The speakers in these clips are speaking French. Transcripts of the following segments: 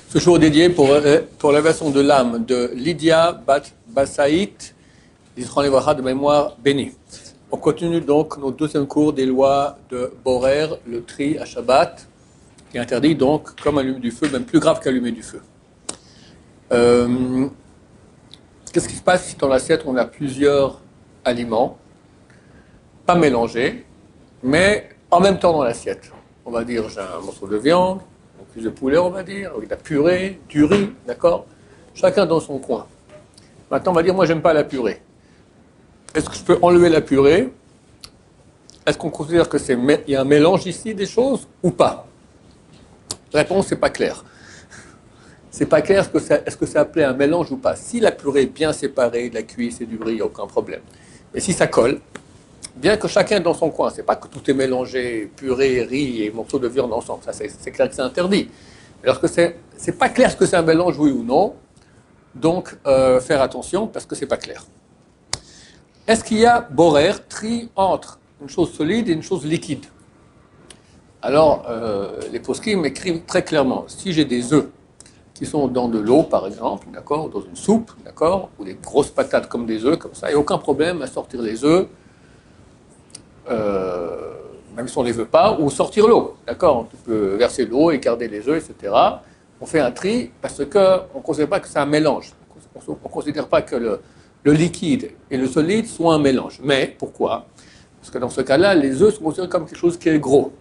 Ce jour est dédié pour l'élévation de l'âme de Lydia Bat Bassaït, d'Israël Levracha de mémoire bénie. On continue donc notre deuxième cours des lois de Borer, le tri à Shabbat, qui interdit donc, comme allumer du feu, même plus grave qu'allumer du feu. Qu'est-ce qui se passe si dans l'assiette on a plusieurs aliments, pas mélangés, mais en même temps dans l'assiette? On va dire, j'ai un morceau de viande, une cuisse de poulet, on va dire, avec de la purée, du riz, d'accord? Chacun dans son coin. Maintenant, on va dire, moi, j'aime pas la purée. Est-ce que je peux enlever la purée? Est-ce qu'on considère qu'il y a un mélange ici des choses ou pas? La réponse, c'est pas clair. C'est pas clair est-ce que c'est appelé un mélange ou pas. Si la purée est bien séparée de la cuisse et du riz, il n'y a aucun problème. Mais si ça colle, bien que chacun dans son coin, c'est pas que tout est mélangé, purée, riz et morceaux de viande ensemble, ça c'est clair que c'est interdit. Alors que c'est pas clair ce que c'est un mélange, oui ou non, donc faire attention parce que c'est pas clair. Est-ce qu'il y a borer, tri entre une chose solide et une chose liquide? Alors, les poskim écrivent très clairement, si j'ai des œufs qui sont dans de l'eau, par exemple, d'accord, dans une soupe, d'accord, ou des grosses patates comme des œufs, comme ça, il n'y a aucun problème à sortir les œufs, même si on ne les veut pas, ou sortir l'eau, d'accord, tu peux verser l'eau, écarter les œufs, etc. On fait un tri parce qu'on ne considère pas que c'est un mélange, on ne considère pas que le liquide et le solide sont un mélange. Mais pourquoi? Parce que dans ce cas-là, les œufs sont considérés comme quelque chose qui est gros.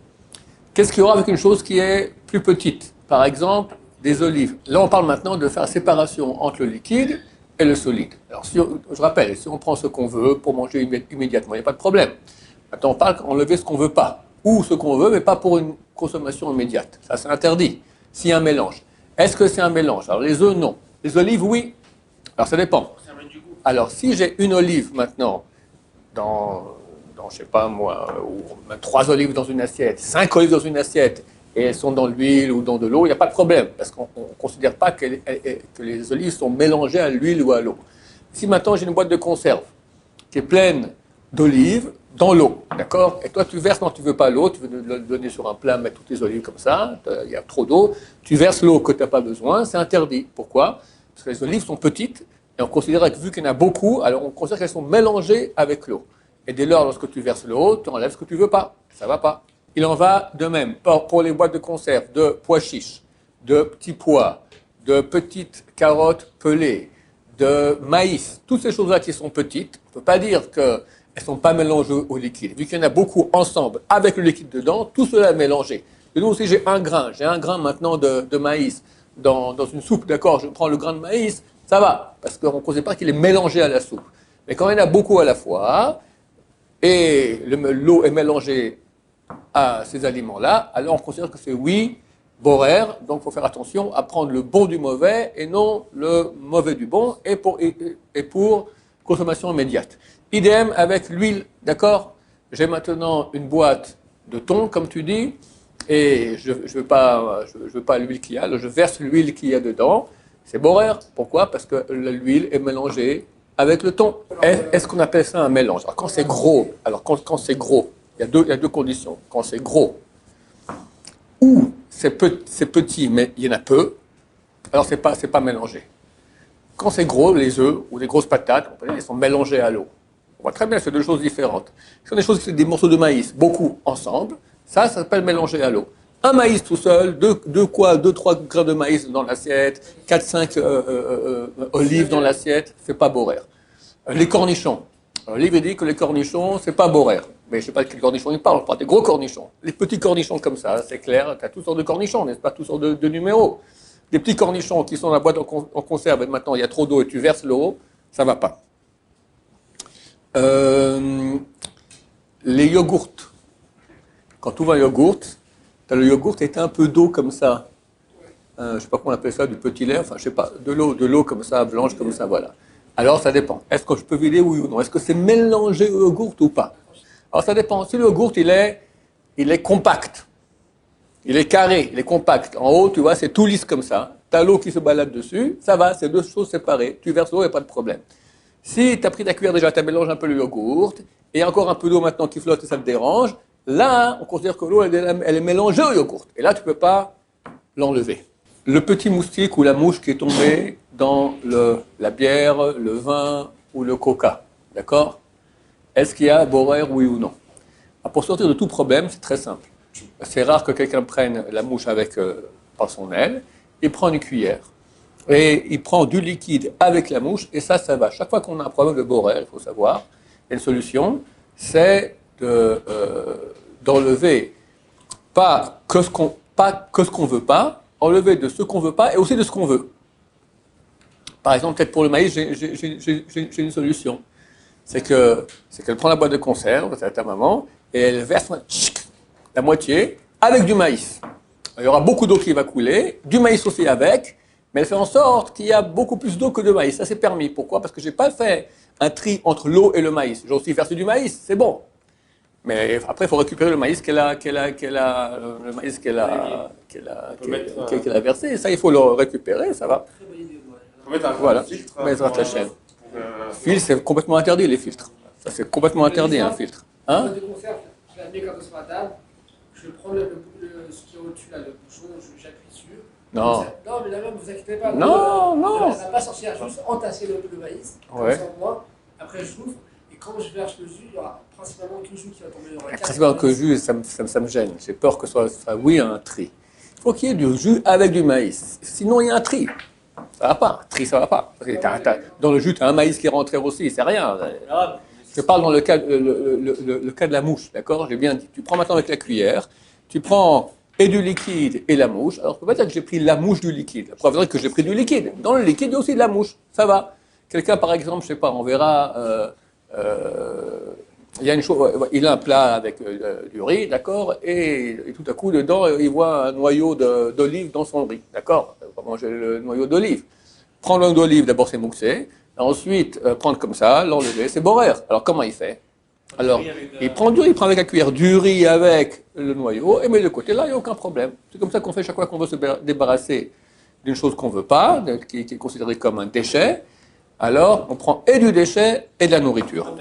Qu'est-ce qu'il y aura avec une chose qui est plus petite? Par exemple, des olives. Là, on parle maintenant de faire la séparation entre le liquide et le solide. Alors, je rappelle, si on prend ce qu'on veut pour manger immédiatement, il n'y a pas de problème. Maintenant, on parle d'enlever ce qu'on ne veut pas, ou ce qu'on veut, mais pas pour une consommation immédiate. Ça, c'est interdit, s'il y a un mélange. Est-ce que c'est un mélange? Alors, les œufs, non. Les olives, oui. Alors, ça dépend. Alors, si j'ai une olive maintenant, dans je ne sais pas moi, ou même 3 olives dans une assiette, 5 olives dans une assiette, et elles sont dans l'huile ou dans de l'eau, il n'y a pas de problème, parce qu'on ne considère pas que les olives sont mélangées à l'huile ou à l'eau. Si maintenant j'ai une boîte de conserve qui est pleine d'olives dans l'eau, d'accord? Et toi tu verses, non tu ne veux pas l'eau, tu veux le donner sur un plat, mettre toutes tes olives comme ça, il y a trop d'eau, tu verses l'eau que tu n'as pas besoin, c'est interdit. Pourquoi? Parce que les olives sont petites, et on considère que vu qu'il y en a beaucoup, alors on considère qu'elles sont mélangées avec l'eau. Et dès lors, lorsque tu verses l'eau, tu enlèves ce que tu ne veux pas, ça ne va pas. Il en va de même pour les boîtes de conserve de pois chiches, de petits pois, de petites carottes pelées, de maïs, toutes ces choses-là qui sont petites, on ne peut pas dire qu'elles ne sont pas mélangées au liquide. Vu qu'il y en a beaucoup ensemble avec le liquide dedans, tout cela est mélangé. Et nous aussi, j'ai un grain maintenant de maïs dans une soupe, d'accord, je prends le grain de maïs, ça va, parce qu'on ne considère pas qu'il est mélangé à la soupe. Mais quand il y en a beaucoup à la fois, et l'eau est mélangée à ces aliments-là, alors on considère que c'est oui, borer, donc il faut faire attention à prendre le bon du mauvais et non le mauvais du bon, et pour consommation immédiate. Idem avec l'huile, d'accord? J'ai maintenant une boîte de thon, comme tu dis, et je veux pas l'huile qu'il y a, alors je verse l'huile qu'il y a dedans, c'est borer. Pourquoi? Parce que l'huile est mélangée avec le thon. Est-ce qu'on appelle ça un mélange? Alors quand c'est gros, il y a deux conditions. Quand c'est gros, ou c'est petit, mais il y en a peu, alors c'est pas mélangé. Quand c'est gros, les œufs ou les grosses patates, ils sont mélangés à l'eau. On voit très bien que c'est deux choses différentes. Ce sont des choses qui sont des morceaux de maïs, beaucoup ensemble, ça s'appelle mélanger à l'eau. Un maïs tout seul, 2-3 grains de maïs dans l'assiette, 4-5 olives dans l'assiette, c'est pas borer. Les cornichons. Le livre dit que les cornichons, c'est pas borer. Mais je ne sais pas de quels cornichons il parle, on parle des gros cornichons. Les petits cornichons comme ça, c'est clair, tu as toutes sortes de cornichons, n'est-ce pas, toutes sortes de numéros. Des petits cornichons qui sont dans la boîte en conserve, et maintenant il y a trop d'eau et tu verses l'eau, ça ne va pas. Les yogourts. Quand tu ouvres un yogourt, tu as le yogourt et tu as un peu d'eau comme ça. Je ne sais pas comment on appelle ça, du petit lait, enfin je sais pas, de l'eau comme ça, blanche comme ça, voilà. Alors ça dépend. Est-ce que je peux vider oui ou non? Est-ce que c'est mélangé au yogourt ou pas? Alors ça dépend. Si le yogourt il est compact, il est carré, il est compact. En haut, tu vois, c'est tout lisse comme ça. Tu as l'eau qui se balade dessus, ça va, c'est deux choses séparées. Tu verses l'eau, il n'y a pas de problème. Si tu as pris ta cuillère déjà, tu mélanges un peu le yogourt, et encore un peu d'eau maintenant qui flotte et ça te dérange, là, on considère que l'eau, elle est mélangée au yogourt. Et là, tu ne peux pas l'enlever. Le petit moustique ou la mouche qui est tombée dans la bière, le vin ou le coca, d'accord? Est-ce qu'il y a borer, oui ou non? Pour sortir de tout problème, c'est très simple. C'est rare que quelqu'un prenne la mouche par son aile, il prend une cuillère et il prend du liquide avec la mouche et ça va. Chaque fois qu'on a un problème de borer, il faut savoir, il y a une solution, c'est d'enlever pas que ce qu'on veut pas, enlever de ce qu'on veut pas et aussi de ce qu'on veut. Par exemple, peut-être pour le maïs, j'ai une solution. C'est qu'elle prend la boîte de conserve, c'est ta maman, et elle verse la moitié avec du maïs. Il y aura beaucoup d'eau qui va couler, du maïs aussi avec, mais elle fait en sorte qu'il y a beaucoup plus d'eau que de maïs. Ça, c'est permis. Pourquoi? Parce que je n'ai pas fait un tri entre l'eau et le maïs. J'ai aussi versé du maïs, c'est bon. Mais après, il faut récupérer le maïs qu'elle a versé. Ça, il faut le récupérer, ça va. Voilà, Bezrat Hashem. Filtre, c'est complètement interdit, les filtres. Ça, c'est complètement interdit, un filtre. Hein? De conserve, je la mets comme sur la table, je prends ce qui est au-dessus, là, le bouchon, j'appuie dessus. Non. Non, mais là même, vous inquiétez pas. Non, non. Elle va pas sortir, juste entasser le maïs. Ouais. Après, je l'ouvre, et quand je verse le jus, il y aura principalement que le jus qui va tomber. Principalement que le jus, ça me gêne. J'ai peur que ce soit oui, un tri. Il faut qu'il y ait du jus avec du maïs. Sinon, il y a un tri. Ça va pas. Tri, ça va pas. Dans le jus, tu as un maïs qui est rentré aussi, c'est rien. Je parle dans le cas de la mouche, d'accord? J'ai bien dit. Tu prends maintenant avec la cuillère, tu prends et du liquide et la mouche. Alors, je ne peux pas dire que j'ai pris la mouche du liquide. La preuve est que j'ai pris du liquide. Dans le liquide, il y a aussi de la mouche. Ça va. Quelqu'un, par exemple, je ne sais pas, on verra, il y a une chose, il a un plat avec du riz, d'accord? Et tout à coup, dedans, il voit un noyau d'olive dans son riz, d'accord? Il va manger le noyau d'olive. Prendre l'huile d'olive, d'abord c'est mouxé. Ensuite, prendre comme ça, l'enlever, c'est borer. Alors, comment il fait? Alors, il prend du riz, il prend avec la cuillère du riz avec le noyau, et met de côté, là, il n'y a aucun problème. C'est comme ça qu'on fait chaque fois qu'on veut se débarrasser d'une chose qu'on ne veut pas, qui est considérée comme un déchet. Alors, on prend et du déchet et de la nourriture.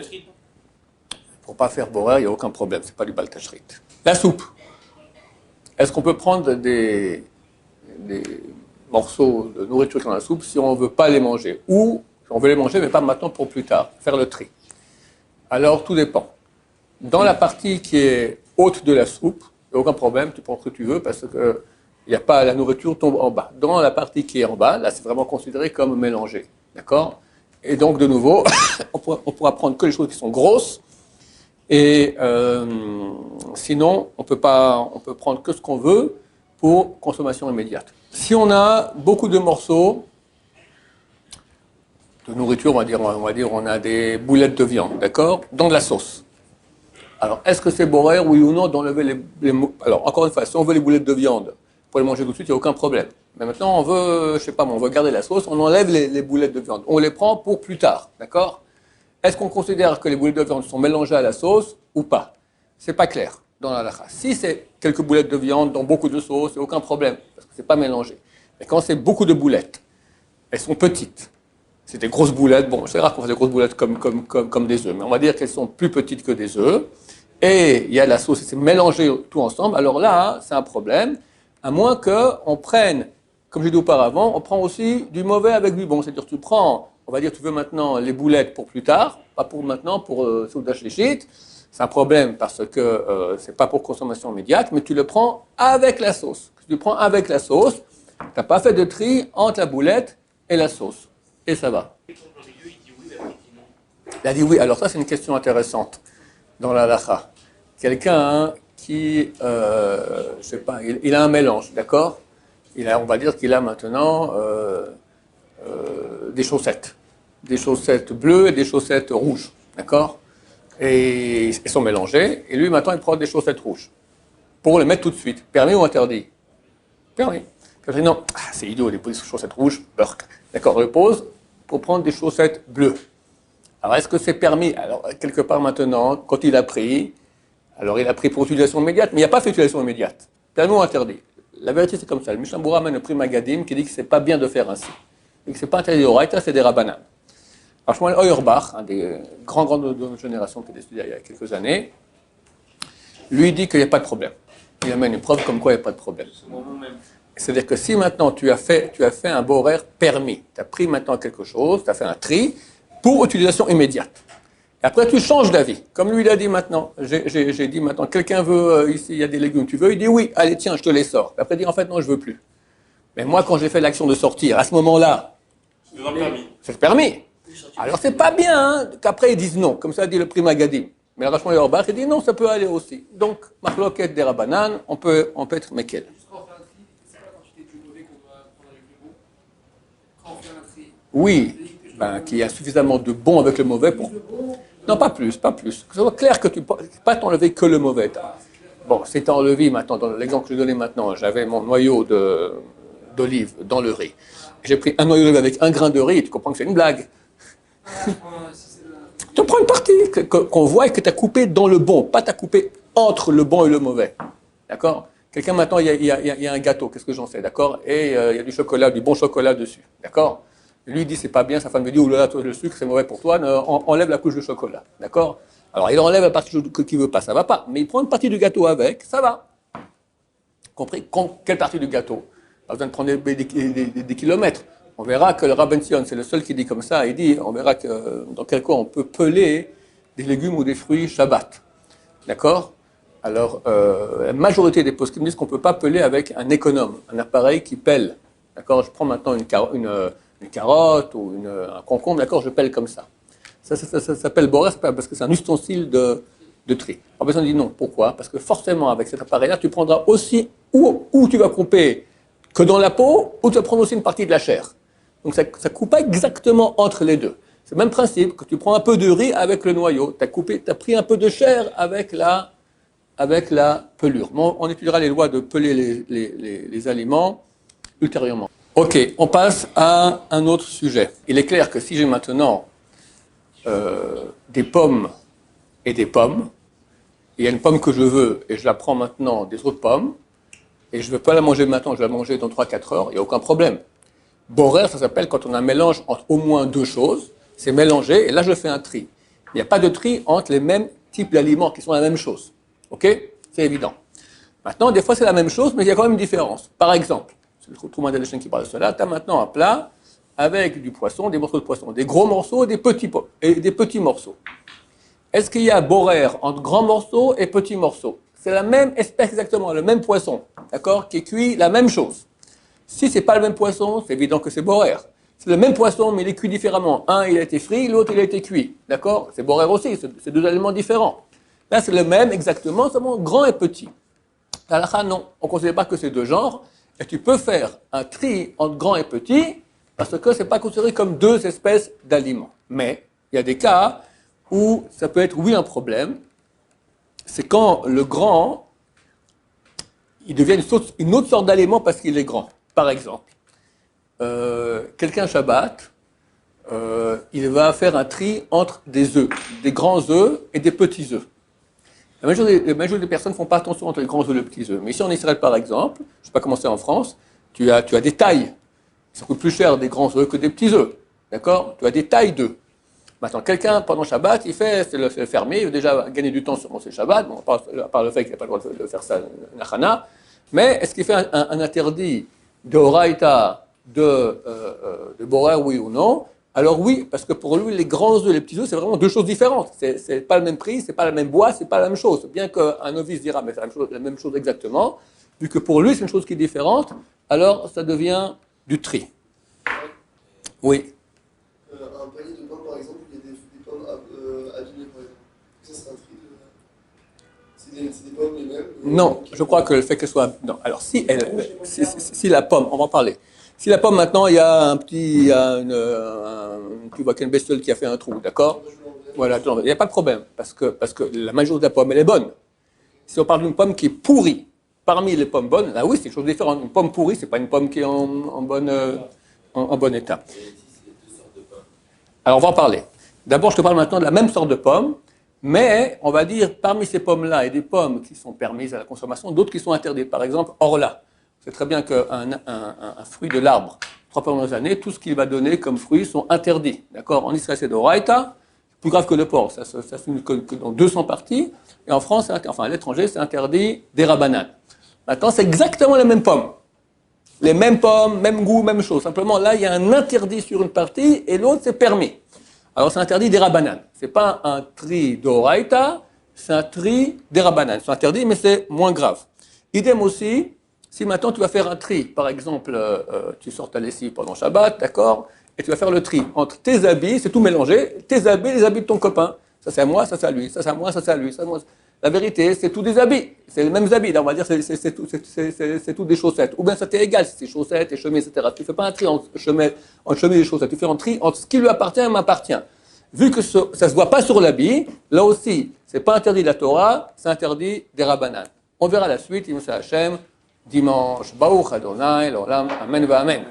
Pour ne pas faire borer, il n'y a aucun problème, ce n'est pas du baltachrit. La soupe. Est-ce qu'on peut prendre des morceaux de nourriture dans la soupe si on ne veut pas les manger? Ou on veut les manger, mais pas maintenant, pour plus tard, faire le tri. Alors, tout dépend. Dans la partie qui est haute de la soupe, il n'y a aucun problème, tu prends ce que tu veux, parce que la nourriture tombe en bas. Dans la partie qui est en bas, là, c'est vraiment considéré comme mélangé. D'accord? Et donc, de nouveau, on pourra prendre que les choses qui sont grosses, et sinon, on peut prendre que ce qu'on veut pour consommation immédiate. Si on a beaucoup de morceaux de nourriture, on va dire, on a des boulettes de viande, d'accord, dans de la sauce. Alors, est-ce que c'est borer, oui ou non, d'enlever Alors, encore une fois, si on veut les boulettes de viande pour les manger tout de suite, il n'y a aucun problème. Mais maintenant, on veut garder la sauce, on enlève les boulettes de viande. On les prend pour plus tard, d'accord? Est-ce qu'on considère que les boulettes de viande sont mélangées à la sauce ou pas? C'est pas clair dans la halakha. Si c'est quelques boulettes de viande dans beaucoup de sauce, il n'y a aucun problème, parce que c'est pas mélangé. Mais quand c'est beaucoup de boulettes, elles sont petites. C'est des grosses boulettes, bon, c'est rare qu'on fasse des grosses boulettes comme des œufs, mais on va dire qu'elles sont plus petites que des œufs, et il y a la sauce, et c'est mélangé tout ensemble, alors là, c'est un problème, à moins qu'on prenne, comme j'ai dit auparavant, on prend aussi du mauvais avec du bon, c'est-à-dire tu prends, on va dire tu veux maintenant les boulettes pour plus tard, pas pour maintenant, pour Soudash Léchit, c'est un problème parce que c'est pas pour consommation immédiate, mais tu le prends avec la sauce. Tu le prends avec la sauce, tu n'as pas fait de tri entre la boulette et la sauce. Et ça va. Il a dit oui. Alors ça, c'est une question intéressante dans la halakha. Quelqu'un qui, je sais pas, il a un mélange, d'accord? On va dire qu'il a maintenant des chaussettes bleues et des chaussettes rouges, d'accord? Et ils sont mélangés. Et lui, maintenant, il prend des chaussettes rouges pour les mettre tout de suite. Permis ou interdit? Permis. Puis non, c'est idiot, les chaussettes rouges, burk. D'accord, on le pose pour prendre des chaussettes bleues. Alors, est-ce que c'est permis? Alors, quelque part maintenant, quand il a pris, alors il a pris pour utilisation immédiate, mais il n'y a pas fait utilisation immédiate. Permis ou interdit? La vérité, c'est comme ça. Le Mishnah Berurah amène le prix Magadim qui dit que c'est pas bien de faire ainsi. Et que c'est pas interdit au Raïta, c'est des Rabbanan. Alors, Shmuel Auerbach, un des grands de notre génération qui a étudié il y a quelques années, lui dit qu'il n'y a pas de problème. Il amène une preuve comme quoi il n'y a pas de problème. C'est-à-dire que si maintenant tu as fait un beau horaire permis, tu as pris maintenant quelque chose, tu as fait un tri pour utilisation immédiate. Et après tu changes d'avis. Comme lui il a dit maintenant, j'ai dit maintenant, quelqu'un veut, ici il y a des légumes, tu veux? Il dit oui, allez tiens, je te les sors. Après il dit en fait non, je veux plus. Mais moi quand j'ai fait l'action de sortir, à ce moment-là, c'est le permis. Alors c'est pas bien hein, qu'après ils disent non, comme ça dit le Pri Magadim. Mais le Rachman Auerbach, il dit non, ça peut aller aussi. Donc, Machloket des Rabbanan, on peut être Mekel. Oui, qu'il y a suffisamment de bon avec le mauvais pour... Non, pas plus. Que ce soit clair que tu ne peux pas t'enlever que le mauvais. Bon, c'est enlevé maintenant, dans l'exemple que je donnais maintenant, j'avais mon noyau d'olive dans le riz. J'ai pris un noyau d'olive avec un grain de riz, et tu comprends que c'est une blague. Tu prends une partie qu'on voit et que tu as coupé dans le bon, pas tu as coupé entre le bon et le mauvais. D'accord? Quelqu'un maintenant, il y a un gâteau, qu'est-ce que j'en sais, d'accord? Et il y a du chocolat, du bon chocolat dessus, d'accord? Lui dit c'est pas bien, sa femme lui dit oh là là, le sucre c'est mauvais pour toi, enlève la couche de chocolat, d'accord? Alors il enlève la partie qu'il veut pas, ça va pas, mais il prend une partie du gâteau avec, ça va. Compris? Quelle partie du gâteau? Pas besoin de prendre des kilomètres. On verra que le Rabban Sion, c'est le seul qui dit comme ça, il dit, on verra que dans quel cas on peut peler des légumes ou des fruits Shabbat. D'accord? Alors, la majorité des postes qui me disent qu'on ne peut pas peler avec un économe, un appareil qui pèle. D'accord? Je prends maintenant une carotte ou un concombre, d'accord? Je pèle comme ça. Ça s'appelle borer parce que c'est un ustensile de tri. Alors, personne dit non. Pourquoi? Parce que forcément, avec cet appareil-là, tu prendras aussi où tu vas couper que dans la peau, ou tu vas prendre aussi une partie de la chair. Donc ça ne coupe pas exactement entre les deux. C'est le même principe que tu prends un peu de riz avec le noyau. Tu as pris un peu de chair avec la pelure. Bon, on étudiera les lois de peler les aliments ultérieurement. Ok, on passe à un autre sujet. Il est clair que si j'ai maintenant des pommes et des pommes, il y a une pomme que je veux et je la prends maintenant des autres pommes, et je ne veux pas la manger maintenant, je vais la manger dans 3-4 heures, il n'y a aucun problème. Borer, ça s'appelle quand on a un mélange entre au moins deux choses, c'est mélangé, et là je fais un tri. Il n'y a pas de tri entre les mêmes types d'aliments qui sont la même chose. Ok? C'est évident. Maintenant, des fois c'est la même chose, mais il y a quand même une différence. Par exemple, c'est le Trouman Delchen qui parle de cela, tu as maintenant un plat avec du poisson, des morceaux de poisson, des gros morceaux et des petits morceaux. Est-ce qu'il y a borer entre grands morceaux et petits morceaux? C'est la même espèce exactement, le même poisson, d'accord, qui est cuit la même chose. Si ce n'est pas le même poisson, c'est évident que c'est borer. C'est le même poisson, mais il est cuit différemment. Un, il a été frit, l'autre, il a été cuit, d'accord? C'est borer aussi, c'est deux aliments différents. Là, c'est le même exactement, seulement grand et petit. L'halakha, non, on ne considère pas que c'est deux genres, et tu peux faire un tri entre grand et petit, parce que ce n'est pas considéré comme deux espèces d'aliments. Mais il y a des cas où ça peut être, oui, un problème, c'est quand le grand, il devient une autre sorte d'aliment parce qu'il est grand. Par exemple, quelqu'un Shabbat, il va faire un tri entre des œufs, des grands œufs et des petits œufs. La majorité des personnes ne font pas attention entre les grands œufs et les petits œufs. Mais ici en Israël, par exemple, je ne sais pas comment c'est en France, tu as des tailles. Ça coûte plus cher des grands œufs que des petits œufs. D'accord? Tu as des tailles d'œufs. Maintenant, quelqu'un, pendant Shabbat, c'est le fermier, il veut déjà gagner du temps sur son Shabbat, bon, à part le fait qu'il n'a pas le droit de faire ça, Nachana, mais est-ce qu'il fait un interdit de Horaïta, de Borer, oui ou non? Alors oui, parce que pour lui, les grands œufs et les petits œufs, c'est vraiment deux choses différentes. C'est pas le même prix, c'est pas le même bois, c'est pas la même chose. Bien qu'un novice dira, mais c'est la même chose exactement, vu que pour lui, c'est une chose qui est différente, alors ça devient du tri. Oui. Un panier de pommes, par exemple, il y a des pommes abîmées, par exemple. Ça, c'est un tri de... C'est des pommes les mêmes. Non, je crois que le fait qu'elle soit... Non, alors si la pomme, on va en parler. Si la pomme, maintenant, il y a tu vois qu'il y a une bestiole qui a fait un trou, d'accord? Voilà, il n'y a pas de problème, parce que la majorité de la pomme, elle est bonne. Si on parle d'une pomme qui est pourrie, parmi les pommes bonnes, là oui, c'est une chose différente. Une pomme pourrie, c'est pas une pomme qui est en bon état. Alors, on va en parler. D'abord, je te parle maintenant de la même sorte de pomme, mais on va dire, parmi ces pommes-là, il y a des pommes qui sont permises à la consommation, d'autres qui sont interdites. Par exemple, orla. C'est très bien qu'un fruit de l'arbre 3 premières années, tout ce qu'il va donner comme fruits sont interdits. D'accord? En Israël, c'est d'Oraita, plus grave que le porc, ça se finit que dans 200 parties. Et en France, enfin à l'étranger, c'est interdit des rabanan. Maintenant, c'est exactement les mêmes pommes. Les mêmes pommes, même goût, même chose. Simplement, là, il y a un interdit sur une partie et l'autre, c'est permis. Alors, c'est interdit des rabanan. C'est pas un tri d'Oraita, c'est un tri des rabanan. C'est interdit, mais c'est moins grave. Idem aussi, si maintenant tu vas faire un tri, par exemple, tu sors ta lessive pendant Shabbat, d'accord, et tu vas faire le tri entre tes habits, c'est tout mélangé, tes habits et les habits de ton copain. Ça c'est à moi, ça c'est à lui, ça c'est à moi, ça c'est à lui, ça c'est à moi. La vérité, c'est tous des habits, c'est les mêmes habits, là on va dire c'est tout des chaussettes. Ou bien ça t'est égal si c'est chaussettes et chemises, etc. Tu ne fais pas un tri entre chemises et chaussettes, tu fais un tri entre ce qui lui appartient et m'appartient. Vu que ça ne se voit pas sur l'habit, là aussi, c'est pas interdit de la Torah, c'est interdit des Rabbanan. On verra la suite, il nous Hashem, dimanche, Baruch Adonai, l'Olam, Amen va Amen.